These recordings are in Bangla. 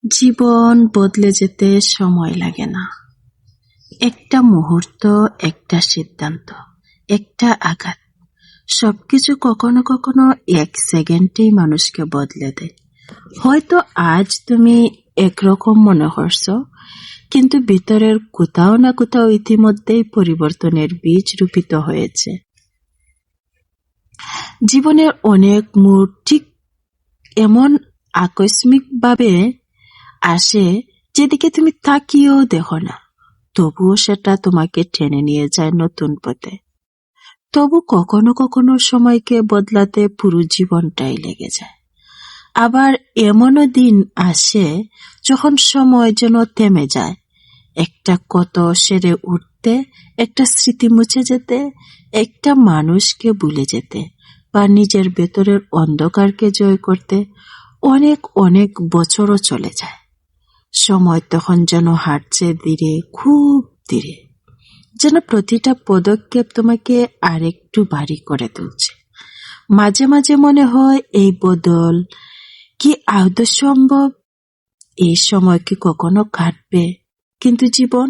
জীবন বদলে যেতে সময় লাগে না। একটা মুহূর্ত, একটা সিদ্ধান্ত, একটা আঘাত, সবকিছু কখনো কখনো এক সেকেন্ডেই মানুষকে বদলে দেয়। হয়তো আজ তুমি একরকম মনে করছো, কিন্তু ভিতরের কোথাও না কোথাও ইতিমধ্যেই পরিবর্তনের বীজ রূপিত হয়েছে। জীবনের অনেক মোড় ঠিক এমন আকস্মিকভাবে আসে, যেদিকে তুমি তাকিয়েও দেখো না, তবুও সেটা তোমাকে টেনে নিয়ে যায় নতুন পথে। তবু কখনো কখনো সময়কে বদলাতে পুরো জীবনটাই লেগে যায়। আবার এমনও দিন আসে যখন সময় যেন থেমে যায়, একটা কত সেরে উঠতে, একটা স্মৃতি মুছে যেতে, একটা মানুষকে ভুলে যেতে, বা নিজের ভেতরের অন্ধকারকে জয় করতে অনেক অনেক বছরও চলে যায়। সময় তখন যেন হাঁটছে ধীরে, খুব ধীরে, যেন প্রতিটা পদক্ষেপ তোমাকে আরেকটু ভারী করে তুলছে। মাঝে মাঝে মনে হয় এই বদল কি আদৌ সম্ভব? এই সময় কি কখনো কাটবে? কিন্তু জীবন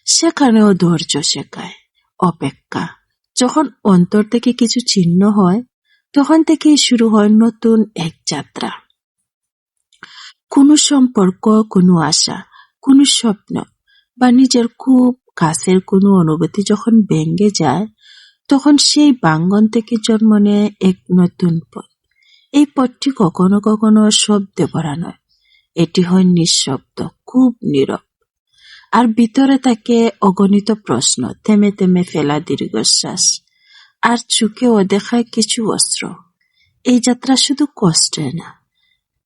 সেখানেও ধৈর্য শেখায়, অপেক্ষা। যখন অন্তর থেকে কিছু চিহ্ন হয়, তখন থেকেই শুরু হয় নতুন এক যাত্রা। কোনো সম্পর্ক, কোনো আশা, কোনো স্বপ্ন, বা নিজের খুব কাছের কোনো অনুভূতি যখন ভেঙে যায়, তখন সেই ভাঙ্গন থেকে জন্ম নেয় এক নতুন পথ। এই পথটি কখনো কখনো শব্দে ভরা নয়, এটি হয় নিঃশব্দ, খুব নীরব। আর ভিতরে থাকে অগণিত প্রশ্ন, থেমে থেমে ফেলা দীর্ঘশ্বাস, আর চোখে অদেখা কিছু অস্ত্র। এই যাত্রা শুধু কষ্টের না,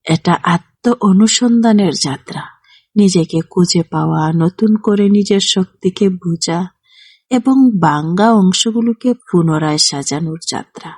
এটা আত্ম অনুসন্ধানের যাত্রা। নিজেকে খুঁজে পাওয়া, নতুন করে নিজের শক্তিকে বোঝা এবং ভাঙ্গা অংশগুলোকে পুনরায় সাজানোর যাত্রা।